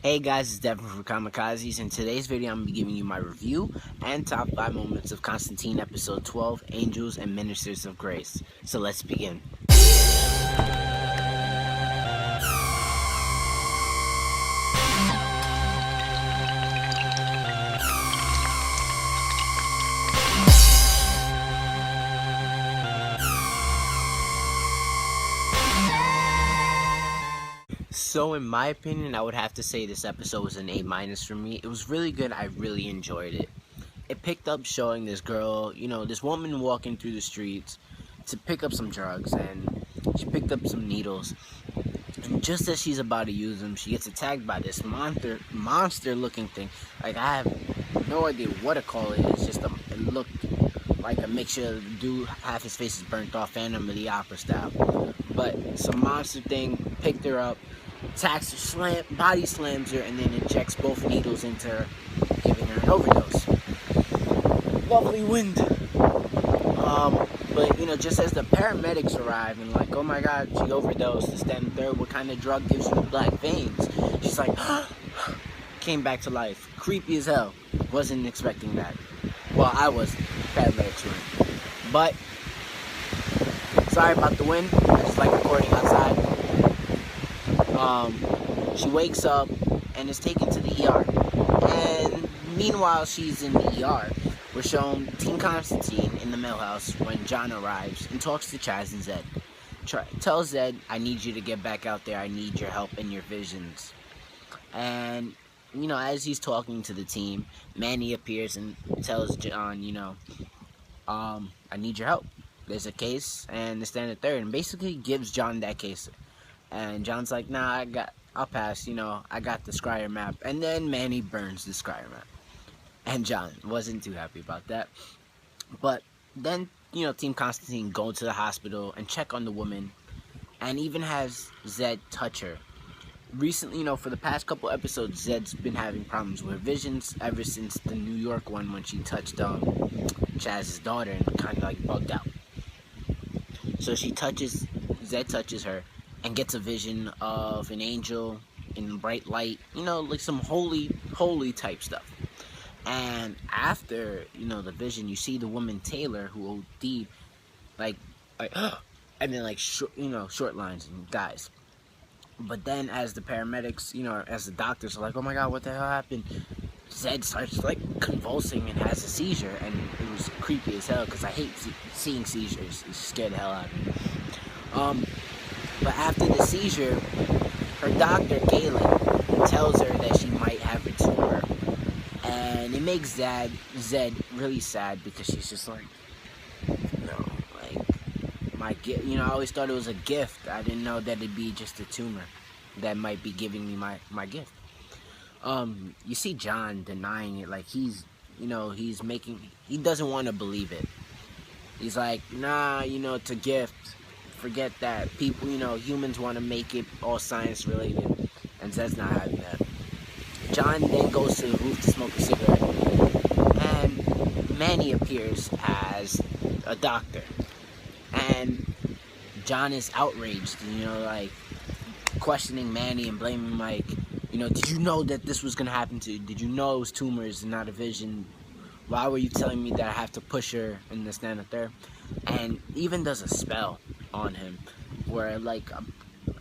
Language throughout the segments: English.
Hey guys, it's Devin from Comikazees. In today's video, I'm going to be giving you my review and top 5 moments of Constantine episode 12, Angels and Ministers of Grace. So let's begin. So in my opinion, I would have to say this episode was an A- for me. It was really good. I really enjoyed it. It picked up showing this girl, this woman walking through the streets to pick up some drugs, and she picked up some needles. And just as she's about to use them, she gets attacked by this monster-looking thing. Like, I have no idea what to call it. It's just it looked like a mixture of the dude, half his face is burnt off, Phantom of the Opera style. But some monster thing picked her up, attacks her, body slams her, and then injects both needles into her, giving her an overdose. Lovely wind. But just as the paramedics arrive and like, oh my god, she overdosed, this, that, and third, what kind of drug gives you the black veins? She's like, came back to life. Creepy as hell. Wasn't expecting that. Well, I was. Paramedics weren't. But, sorry about the wind. I just like recording outside. She wakes up and is taken to the ER. And meanwhile, she's in the ER. We're shown Team Constantine in the mailhouse when John arrives and talks to Chaz and Zed. Tells Zed, I need you to get back out there. I need your help and your visions. And, as he's talking to the team, Manny appears and tells John, I need your help. There's a case and this, that, and the third. And basically gives John that case. And John's like, nah, I'll pass. I got the Scryer map. And then Manny burns the Scryer map. And John wasn't too happy about that. But then, Team Constantine go to the hospital and check on the woman. And even has Zed touch her. Recently, for the past couple episodes, Zed's been having problems with visions ever since the New York one when she touched Chaz's daughter and kind of like bugged out. So Zed touches her and gets a vision of an angel in bright light, like some holy type stuff. And after, the vision, you see the woman Taylor who OD'd, like, and then short lines and dies. But then as the paramedics, as the doctors are like, oh my god, what the hell happened? Zed starts like convulsing and has a seizure, and it was creepy as hell because I hate seeing seizures. It scared the hell out of me. But after the seizure, her doctor, Galen, tells her that she might have a tumor. And it makes Zed really sad because she's just like, my gift. I always thought it was a gift. I didn't know that it'd be just a tumor that might be giving me my gift. You see John denying it, like he doesn't want to believe it. He's like, nah, it's a gift. Forget that. People, humans want to make it all science related, and Zed's not having that. John then goes to the roof to smoke a cigarette, and Manny appears as a doctor. And John is outraged, questioning Manny and blaming him, did you know that this was going to happen to you? Did you know it was tumors and not a vision? Why were you telling me that I have to push her in this, that, and the third? And even does a spell on him where,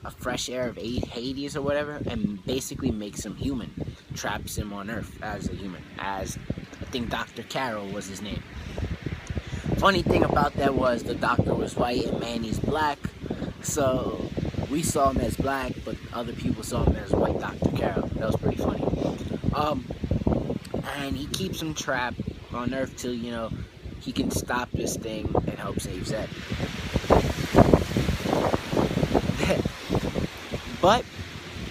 a fresh air of Hades or whatever, and basically makes him human. Traps him on Earth as a human. As, I think Dr. Carroll was his name. Funny thing about that was the doctor was white and Manny's black, so we saw him as black, but other people saw him as white Dr. Carroll. That was pretty funny. And he keeps him trapped on Earth till, he can stop this thing and help save Zed. But,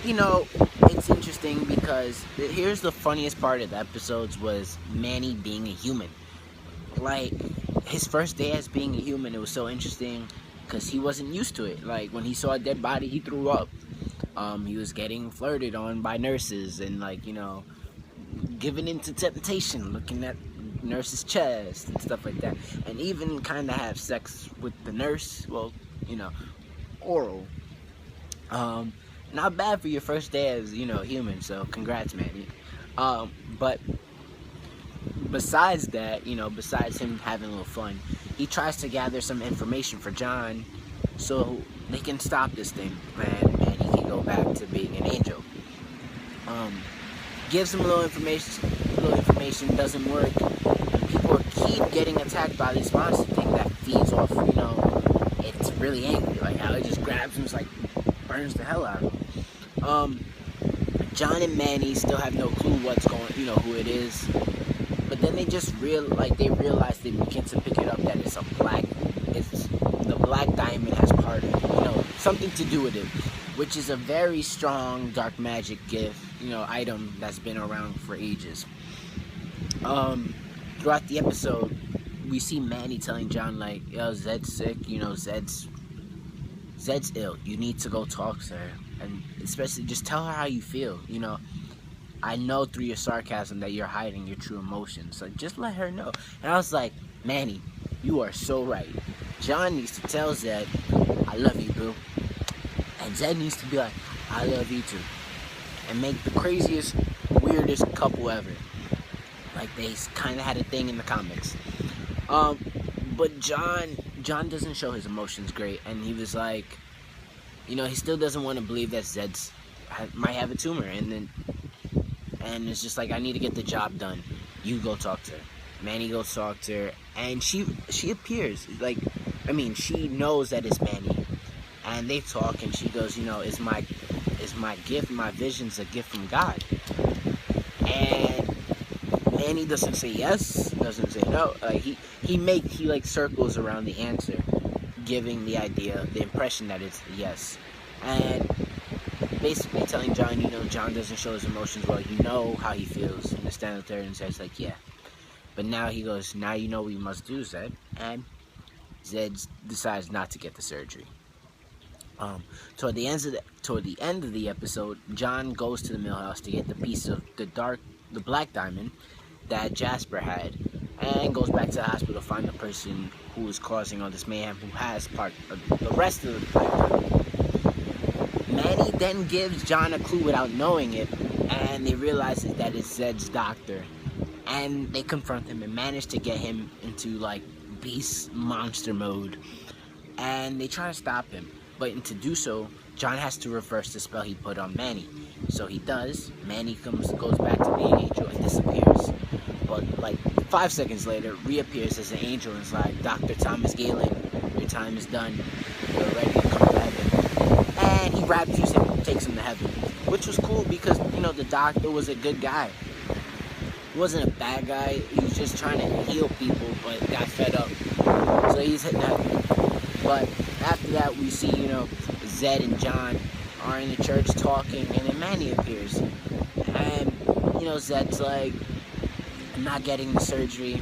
it's interesting because here's the funniest part of the episodes was Manny being a human. Like, his first day as being a human, it was so interesting because he wasn't used to it. Like, when he saw a dead body, he threw up. He was getting flirted on by nurses and, given into temptation, looking at nurse's chest and stuff like that. And even kind of have sex with the nurse, oral. Not bad for your first day as, human, so congrats, Manny. But besides that, besides him having a little fun, he tries to gather some information for John so they can stop this thing, and he can go back to being an angel. Gives him a little information, doesn't work. People keep getting attacked by this monster thing that feeds off, it's really angry, like how it just grabs him, it's like burns the hell out of him. John and Manny still have no clue what's going, who it is. But then they just realize they begin to pick it up that it's the black diamond has part of, something to do with it, which is a very strong dark magic gift, item that's been around for ages. Throughout the episode, we see Manny telling John, like, yo, Zed's sick, Zed's ill. You need to go talk to her. And especially just tell her how you feel, I know through your sarcasm that you're hiding your true emotions. So just let her know. And I was like, Manny, you are so right. John needs to tell Zed, I love you, boo. And Zed needs to be like, I love you too. And make the craziest, weirdest couple ever. Like they kind of had a thing in the comics. But John doesn't show his emotions great. And he was like, he still doesn't want to believe that Zed might have a tumor. And it's just like, I need to get the job done. You go talk to her. Manny goes talk to her. And she appears. Like, she knows that it's Manny. And they talk and she goes, it's my gift, my vision's a gift from God. And Manny doesn't say yes, doesn't say no. Like he circles around the answer, giving the impression that it's yes. And basically telling John, John doesn't show his emotions well, you know how he feels. And they stand up there and says, like, yeah. But now he goes, now you know what you must do, Zed. And Zed decides not to get the surgery. Toward the end of the episode, John goes to the mill house to get the piece of the black diamond that Jasper had, and goes back to the hospital to find the person who is causing all this mayhem, who has part of the rest of the black diamond. Manny then gives John a clue without knowing it, and they realize that it's Zed's doctor, and they confront him and manage to get him into like beast monster mode, and they try to stop him. But to do so, John has to reverse the spell he put on Manny. So he does. Manny goes back to being an angel and disappears. But like 5 seconds later, reappears as an angel and is like, Dr. Thomas Galen, your time is done. You're ready to come to heaven. And he raptures him and takes him to heaven. Which was cool because, the doctor was a good guy. He wasn't a bad guy. He was just trying to heal people, but got fed up. So he's hitting heaven. But after that, we see, Zed and John are in the church talking, and then Manny appears. And, Zed's like, I'm not getting the surgery.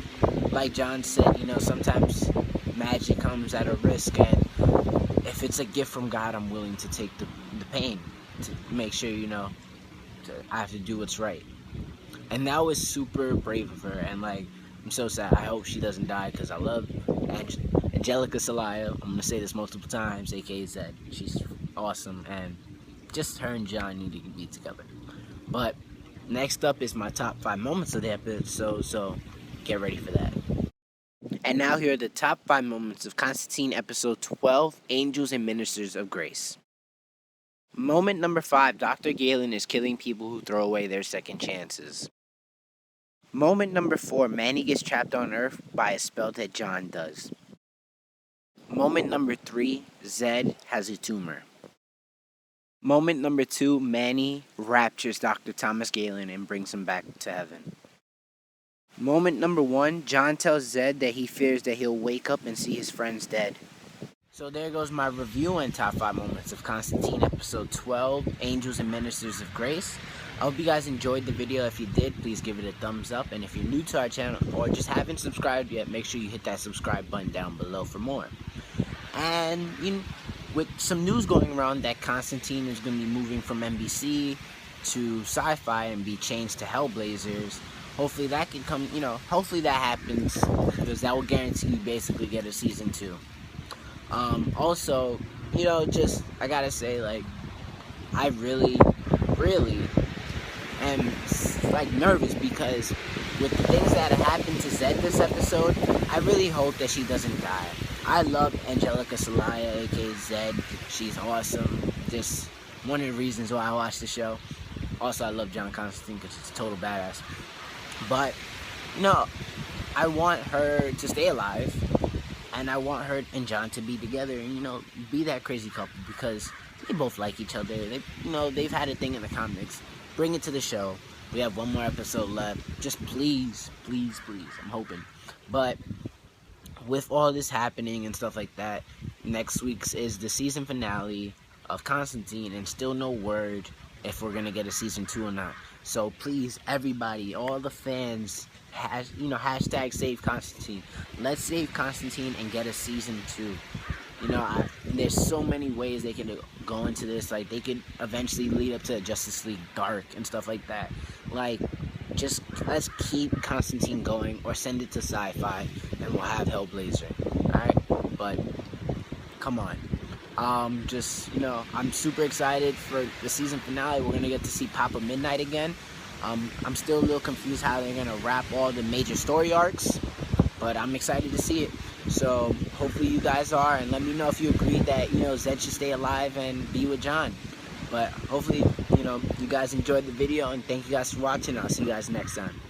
Like John said, sometimes magic comes at a risk, and if it's a gift from God, I'm willing to take the pain to make sure, I have to do what's right. And that was super brave of her, and, like, I'm so sad. I hope she doesn't die, because I love Angelica Salaya. I'm going to say this multiple times, aka Zed. She's awesome, and just her and John need to be together. But next up is my top 5 moments of the episode, so get ready for that. And now here are the top 5 moments of Constantine episode 12, Angels and Ministers of Grace. Moment number 5, Dr. Galen is killing people who throw away their second chances. Moment number 4, Manny gets trapped on Earth by a spell that John does. Moment number 3, Zed has a tumor. Moment number 2, Manny raptures Dr. Thomas Galen and brings him back to heaven. Moment number 1, John tells Zed that he fears that he'll wake up and see his friends dead. So there goes my review and top 5 moments of Constantine episode 12, Angels and Ministers of Grace. I hope you guys enjoyed the video. If you did, please give it a thumbs up. And if you're new to our channel or just haven't subscribed yet, make sure you hit that subscribe button down below for more. And with some news going around that Constantine is going to be moving from NBC to Sci-Fi and be changed to Hellblazers, hopefully that can come, hopefully that happens, because that will guarantee you basically get a season 2. Also, I gotta say, like, I really, really am like nervous because with the things that have happened to Zed this episode, I really hope that she doesn't die. I love Angelica Salaya, aka Zed. She's awesome. Just one of the reasons why I watch the show. Also, I love John Constantine because he's a total badass. But, I want her to stay alive. And I want her and John to be together and, be that crazy couple because they both like each other. They've had a thing in the comics. Bring it to the show. We have one more episode left. Just please, please, please. I'm hoping. But with all this happening and stuff like that, next week's is the season finale of Constantine, and still no word if we're gonna get a season 2 or not. So please, everybody, all the fans, hashtag save Constantine. Let's save Constantine and get a season 2. There's so many ways they could go into this. Like, they could eventually lead up to Justice League Dark and stuff like that. Like, just let's keep Constantine going, or send it to Sci-Fi, and we'll have Hellblazer. Alright? But, come on. I'm super excited for the season finale. We're going to get to see Papa Midnight again. I'm still a little confused how they're going to wrap all the major story arcs, but I'm excited to see it. So hopefully you guys are, and let me know if you agree that, Zed should stay alive and be with John. But hopefully, you guys enjoyed the video, and thank you guys for watching. I'll see you guys next time.